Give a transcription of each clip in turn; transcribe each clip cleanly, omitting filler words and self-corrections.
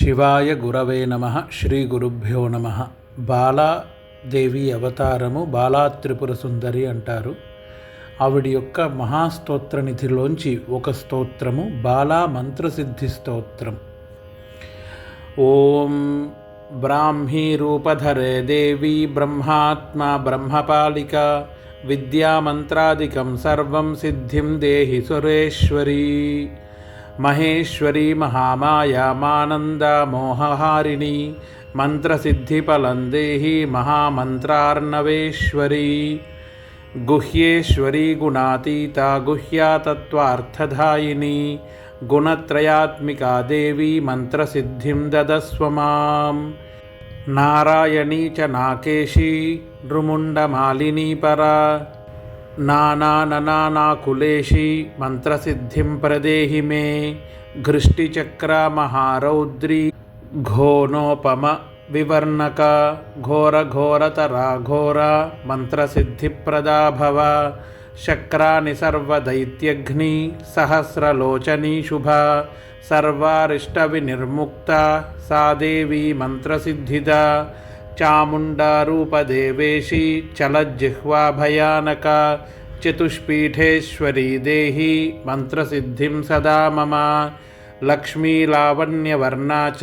శివాయ గురవే నమః. శ్రీ గురుభ్యో నమః. బాలాదేవి అవతారము బాలా త్రిపుర సుందరి అంటారు. ఆవిడ యొక్క మహాస్తోత్ర నిధిలోంచి ఒక స్తోత్రము బాలా మంత్రసిద్ధి స్తోత్రం. ఓం బ్రాహ్మీ రూపధరే దేవి బ్రహ్మాత్మా బ్రహ్మపాలిక విద్యామంత్రాదికం సర్వం సిద్ధిం దేహి సురేశ్వరీ మహేశ్వరీ మహామాయా మానంద మోహహారిణి మంత్రసిద్ధిఫలం దేహి మహామంత్రార్ణవేశ్వరీ గుహ్యేశ్వరీ గుణాతీత గుహ్యాతత్వార్థదాయిని గుణత్రయాత్మికా దేవి మంత్రసిద్ధిం దదస్వ మాం. నారాయణీ చ నాకేశీ నృముండమాలినీ పరా నానాననాకులేశీ మంత్రసిద్ధిం ప్రదేహి మే. ఘృష్టిచక్ర మహారౌద్రీ ఘోనోపమ వివర్ణక ఘోరఘోరతరా ఘోర మంత్రసిద్ధిప్రదా భవ. శక్రాని సర్వదైత్యఘ్ని సహస్రలోచనీ శుభ సర్వారిష్టవినిర్ముక్త సా దేవీ మంత్రసిద్ధిదా. చాముండారూపదేవేశీ చలజ్జిహ్వా భయానక చతుష్పీఠేశ్వరీ దేహి మంత్రసిద్ధిం సదా మమ. లక్ష్మీలావణ్యవర్ణా చ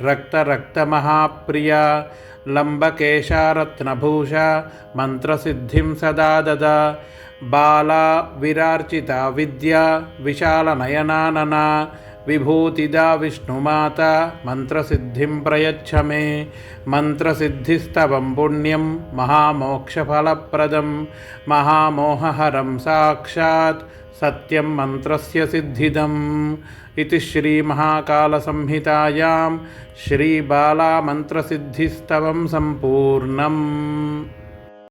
రక్తరక్తమహాప్రియా లంబకేశారత్నభూషా మంత్రసిద్ధిం సదా దదా. బాలా విరార్చితా విద్యా విశాలనయనాననా విభూతిదా విష్ణుమాత మంత్రసిద్ధిం ప్రయచ్చ మే. మంత్రసిద్ధిస్తవం పుణ్యం మహామోక్షఫలప్రదం మహామోహహరం సాక్షాత్ సత్యం మంత్రస్య సిద్ధిదం. ఇది శ్రీమహాకాళసంహితాయాం శ్రీబాలామంత్రసిద్ధిస్తవం సంపూర్ణం.